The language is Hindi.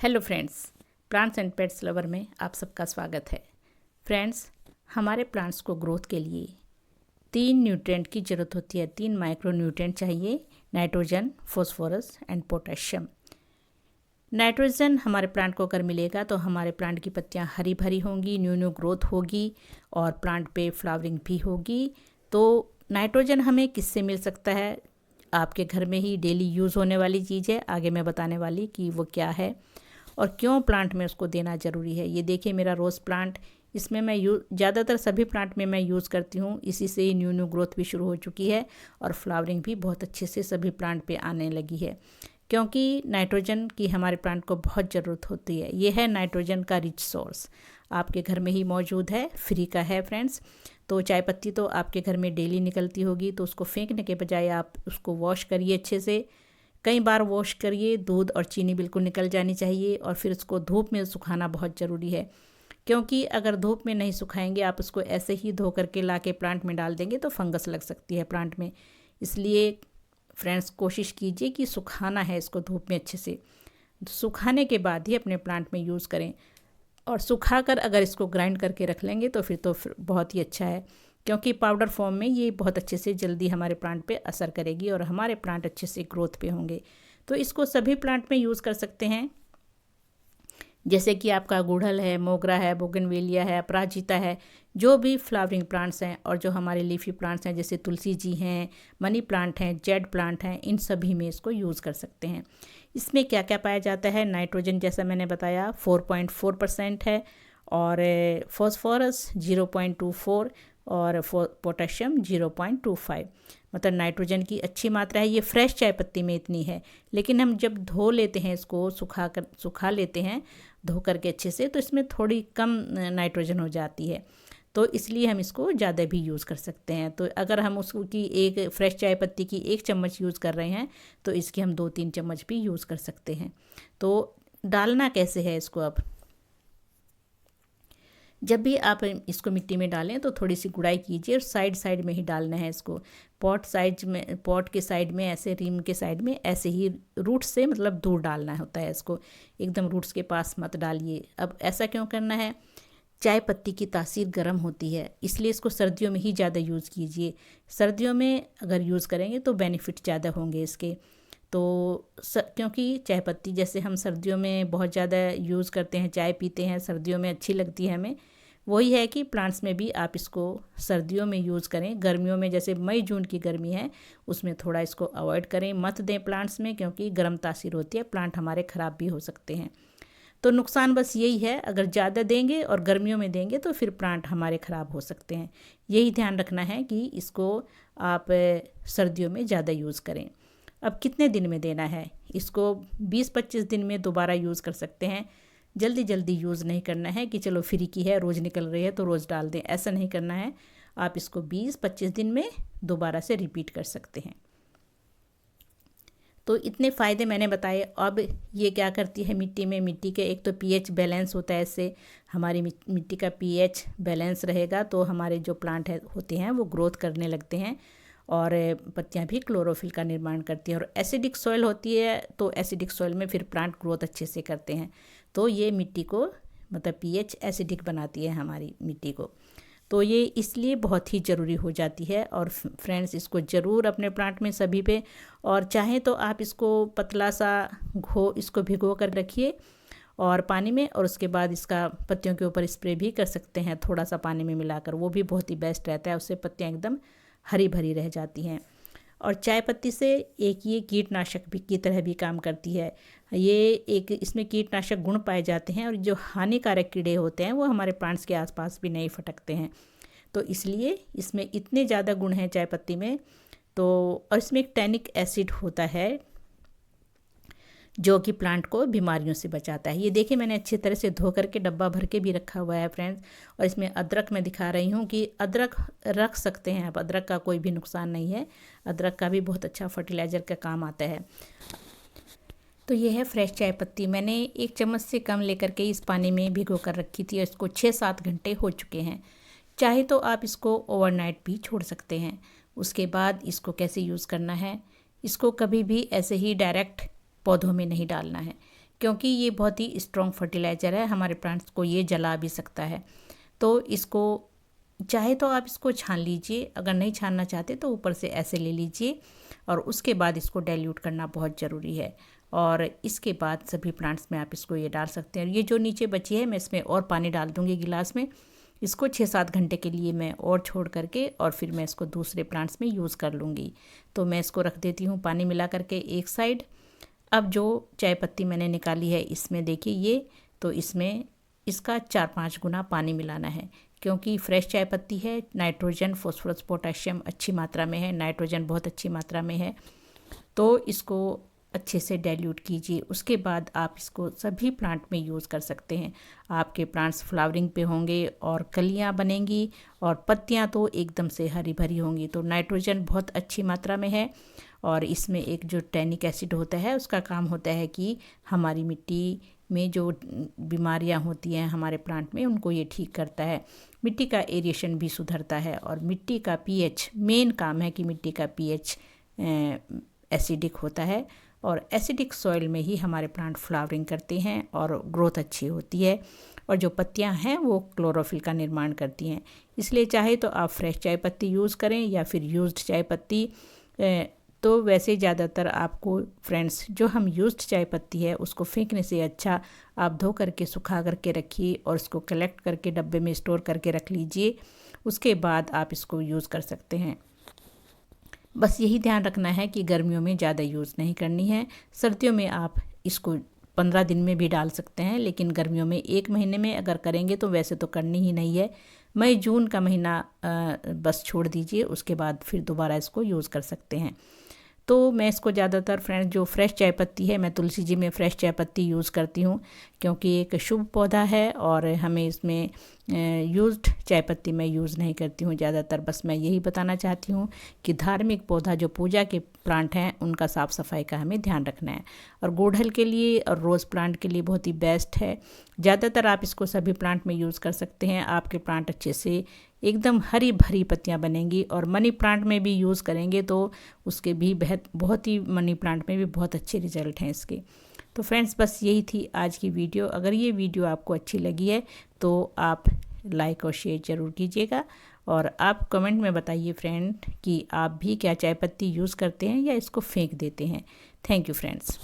Hello friends, plants and pets lover में आप सबका स्वागत है। फ्रेंड्स, हमारे प्लांट्स को ग्रोथ के लिए 3 न्यूट्रिएंट की ज़रूरत होती है। 3 माइक्रो न्यूट्रिएंट चाहिए: nitrogen, phosphorus and potassium. Nitrogen हमारे प्लांट को अगर मिलेगा तो हमारे प्लांट की पत्तियां हरी भरी होंगी, न्यू ग्रोथ होगी और प्लांट पे फ्लावरिंग भी होगी। तो नाइट्रोजन हमें किससे मिल सकता है? आपके घर में ही डेली यूज़ होने वाली चीज़ है, आगे मैं बताने वाली कि वो क्या है और क्यों प्लांट में उसको देना ज़रूरी है। ये देखिए मेरा रोज़ प्लांट, इसमें मैं ज़्यादातर सभी प्लांट में मैं यूज़ करती हूँ। इसी से ही न्यू ग्रोथ भी शुरू हो चुकी है और फ्लावरिंग भी बहुत अच्छे से सभी प्लांट पे आने लगी है, क्योंकि नाइट्रोजन की हमारे प्लांट को बहुत ज़रूरत होती है। ये है नाइट्रोजन का रिच सोर्स, आपके घर में ही मौजूद है, फ्री का है फ्रेंड्स। तो चाय पत्ती तो आपके घर में डेली निकलती होगी, तो उसको फेंकने के बजाय आप उसको वॉश करिए अच्छे से। कई बार वॉश करिए, दूध और चीनी बिल्कुल निकल जानी चाहिए और फिर उसको धूप में सुखाना बहुत ज़रूरी है, क्योंकि अगर धूप में नहीं सुखाएंगे, आप उसको ऐसे ही धो करके ला के प्लांट में डाल देंगे तो फंगस लग सकती है प्लांट में। इसलिए फ्रेंड्स, कोशिश कीजिए कि सुखाना है इसको धूप में अच्छे से। सुखाने के बाद ही अपने प्लांट में यूज़ करें और सुखा कर अगर इसको ग्राइंड करके रख लेंगे तो फिर बहुत ही अच्छा है, क्योंकि पाउडर फॉर्म में ये बहुत अच्छे से जल्दी हमारे प्लांट पे असर करेगी और हमारे प्लांट अच्छे से ग्रोथ पे होंगे। तो इसको सभी प्लांट में यूज़ कर सकते हैं, जैसे कि आपका गुड़हल है, मोगरा है, बोगनवेलिया है, अपराजिता है, जो भी फ्लावरिंग प्लांट्स हैं और जो हमारे लीफी प्लांट्स हैं जैसे तुलसी जी हैं, मनी प्लांट हैं, जेड प्लांट हैं, इन सभी में इसको यूज़ कर सकते हैं। इसमें क्या क्या पाया जाता है? नाइट्रोजन जैसा मैंने बताया 4.4% है और फॉस्फोरस 0.24 और पोटेशियम 0.25। मतलब नाइट्रोजन की अच्छी मात्रा है। ये फ्रेश चाय पत्ती में इतनी है, लेकिन हम जब धो लेते हैं, इसको सुखा लेते हैं धो करके अच्छे से, तो इसमें थोड़ी कम नाइट्रोजन हो जाती है, तो इसलिए हम इसको ज़्यादा भी यूज़ कर सकते हैं। तो अगर हम उसकी एक फ्रेश चाय पत्ती की 1 चम्मच यूज़ कर रहे हैं तो इसकी हम 2-3 चम्मच भी यूज़ कर सकते हैं। तो डालना कैसे है इसको? अब जब भी आप इसको मिट्टी में डालें तो थोड़ी सी गुड़ाई कीजिए और साइड में ही डालना है इसको। पॉट के साइड में, ऐसे रिम के साइड में, ऐसे ही रूट से मतलब दूर डालना होता है इसको, एकदम रूट्स के पास मत डालिए। अब ऐसा क्यों करना है? चाय पत्ती की तासीर गर्म होती है, इसलिए इसको सर्दियों में ही ज़्यादा यूज़ कीजिए। सर्दियों में अगर यूज़ करेंगे तो बेनिफिट ज़्यादा होंगे इसके। तो क्योंकि चाय पत्ती जैसे हम सर्दियों में बहुत ज़्यादा यूज़ करते हैं, चाय पीते हैं, सर्दियों में अच्छी लगती है हमें, वही है कि प्लांट्स में भी आप इसको सर्दियों में यूज़ करें। गर्मियों में, जैसे मई जून की गर्मी है, उसमें थोड़ा इसको अवॉइड करें, मत दें प्लांट्स में, क्योंकि गर्म तासीर होती है, प्लांट हमारे ख़राब भी हो सकते हैं। तो नुकसान बस यही है, अगर ज़्यादा देंगे और गर्मियों में देंगे तो फिर प्लांट हमारे ख़राब हो सकते हैं। यही ध्यान रखना है कि इसको आप सर्दियों में ज़्यादा यूज़ करें। अब कितने दिन में देना है इसको? 20-25 दिन में दोबारा यूज़ कर सकते हैं। जल्दी यूज़ नहीं करना है कि चलो फ्री की है, रोज़ निकल रही है तो रोज़ डाल दें, ऐसा नहीं करना है। आप इसको 20-25 दिन में दोबारा से रिपीट कर सकते हैं। तो इतने फ़ायदे मैंने बताए। अब ये क्या करती है मिट्टी में? मिट्टी के एक तो पीएच बैलेंस होता है, इससे हमारी मिट्टी का पीएच बैलेंस रहेगा तो हमारे जो प्लांट होते हैं वो ग्रोथ करने लगते हैं और पत्तियां भी क्लोरोफिल का निर्माण करती हैं। और एसिडिक सॉइल होती है तो एसिडिक सॉइल में फिर प्लांट ग्रोथ अच्छे से करते हैं। तो ये मिट्टी को, मतलब पीएच एसिडिक बनाती है हमारी मिट्टी को, तो ये इसलिए बहुत ही ज़रूरी हो जाती है। और फ्रेंड्स, इसको ज़रूर अपने प्लांट में सभी पे, और चाहें तो आप इसको पतला सा इसको भिगो कर रखिए और पानी में, और उसके बाद इसका पत्तियों के ऊपर स्प्रे भी कर सकते हैं थोड़ा सा पानी में मिलाकर, वो भी बहुत ही बेस्ट रहता है। उससे पत्तियाँ एकदम हरी भरी रह जाती हैं। और चाय पत्ती से एक ये कीटनाशक भी की तरह भी काम करती है। ये एक, इसमें कीटनाशक गुण पाए जाते हैं और जो हानिकारक कीड़े होते हैं वो हमारे प्लांट्स के आसपास भी नहीं फटकते हैं। तो इसलिए इसमें इतने ज़्यादा गुण हैं चाय पत्ती में। तो और इसमें एक टैनिक एसिड होता है जो कि प्लांट को बीमारियों से बचाता है। ये देखिए मैंने अच्छी तरह से धो करके डब्बा भर के भी रखा हुआ है फ्रेंड्स। और इसमें अदरक मैं दिखा रही हूँ कि अदरक रख सकते हैं आप, अदरक का कोई भी नुकसान नहीं है, अदरक का भी बहुत अच्छा फर्टिलाइज़र का काम आता है। तो ये है फ्रेश चाय पत्ती, मैंने 1 चम्मच से कम लेकर के इस पानी में भिगो कर रखी थी और इसको 6-7 घंटे हो चुके हैं। चाहे तो आप इसको ओवरनाइट भी छोड़ सकते हैं। उसके बाद इसको कैसे यूज़ करना है, इसको कभी भी ऐसे ही डायरेक्ट पौधों में नहीं डालना है, क्योंकि ये बहुत ही स्ट्रॉन्ग फर्टिलाइज़र है, हमारे प्लांट्स को ये जला भी सकता है। तो इसको चाहे तो आप इसको छान लीजिए, अगर नहीं छानना चाहते तो ऊपर से ऐसे ले लीजिए और उसके बाद इसको डाइल्यूट करना बहुत ज़रूरी है। और इसके बाद सभी प्लांट्स में आप इसको ये डाल सकते हैं। ये जो नीचे बची है मैं इसमें और पानी डाल दूँगी गिलास में। इसको 6-7 घंटे के लिए मैं और छोड़ करके और फिर मैं इसको दूसरे प्लांट्स में यूज़ कर लूँगी। तो मैं इसको रख देती हूँ पानी मिला करके एक साइड। अब जो चाय पत्ती मैंने निकाली है इसमें देखिए ये, तो इसमें इसका 4-5 गुना पानी मिलाना है, क्योंकि फ्रेश चाय पत्ती है। नाइट्रोजन, फॉस्फोरस, पोटेशियम अच्छी मात्रा में है, नाइट्रोजन बहुत अच्छी मात्रा में है। तो इसको अच्छे से डाइल्यूट कीजिए। उसके बाद आप इसको सभी प्लांट में यूज़ कर सकते हैं। आपके प्लांट्स फ्लावरिंग पे होंगे और कलियां बनेंगी और पत्तियां तो एकदम से हरी भरी होंगी। तो नाइट्रोजन बहुत अच्छी मात्रा में है और इसमें एक जो टैनिक एसिड होता है उसका काम होता है कि हमारी मिट्टी में जो बीमारियां होती हैं हमारे प्लांट में उनको ये ठीक करता है। मिट्टी का एरिएशन भी सुधरता है और मिट्टी का पीएच, मेन काम है कि मिट्टी का पीएच एसिडिक होता है और एसिडिक सॉइल में ही हमारे प्लांट फ्लावरिंग करते हैं और ग्रोथ अच्छी होती है और जो पत्तियां हैं वो क्लोरोफिल का निर्माण करती हैं। इसलिए चाहे तो आप फ्रेश चाय पत्ती यूज़ करें या फिर यूज्ड चाय पत्ती। तो वैसे ज़्यादातर आपको फ्रेंड्स जो हम यूज्ड चाय पत्ती है उसको फेंकने से अच्छा आप धो करके सुखा करके रखिए और उसको कलेक्ट करके डब्बे में स्टोर करके रख लीजिए। उसके बाद आप इसको यूज़ कर सकते हैं। बस यही ध्यान रखना है कि गर्मियों में ज़्यादा यूज़ नहीं करनी है। सर्दियों में आप इसको 15 दिन में भी डाल सकते हैं, लेकिन गर्मियों में 1 महीने में अगर करेंगे तो वैसे तो करनी ही नहीं है। मई जून का महीना बस छोड़ दीजिए, उसके बाद फिर दोबारा इसको यूज़ कर सकते हैं। तो मैं इसको ज़्यादातर फ्रेंड्स जो फ्रेश चाय पत्ती है, मैं तुलसी जी में फ्रेश चाय पत्ती यूज़ करती हूँ क्योंकि एक शुभ पौधा है और हमें इसमें यूज्ड चाय पत्ती मैं यूज़ नहीं करती हूँ ज़्यादातर। बस मैं यही बताना चाहती हूँ कि धार्मिक पौधा जो पूजा के प्लांट हैं उनका साफ़ सफाई का हमें ध्यान रखना है। और गुड़हल के लिए और रोज़ प्लांट के लिए बहुत ही बेस्ट है। ज़्यादातर आप इसको सभी प्लांट में यूज़ कर सकते हैं। आपके प्लांट अच्छे से एकदम हरी भरी पत्तियां बनेंगी और मनी प्लांट में भी यूज़ करेंगे तो उसके भी बहुत ही मनी प्लांट में भी बहुत अच्छे रिजल्ट हैं इसके। तो फ्रेंड्स बस यही थी आज की वीडियो। अगर ये वीडियो आपको अच्छी लगी है तो आप लाइक और शेयर ज़रूर कीजिएगा और आप कमेंट में बताइए फ्रेंड कि आप भी क्या चाय पत्ती यूज़ करते हैं या इसको फेंक देते हैं। Thank you friends.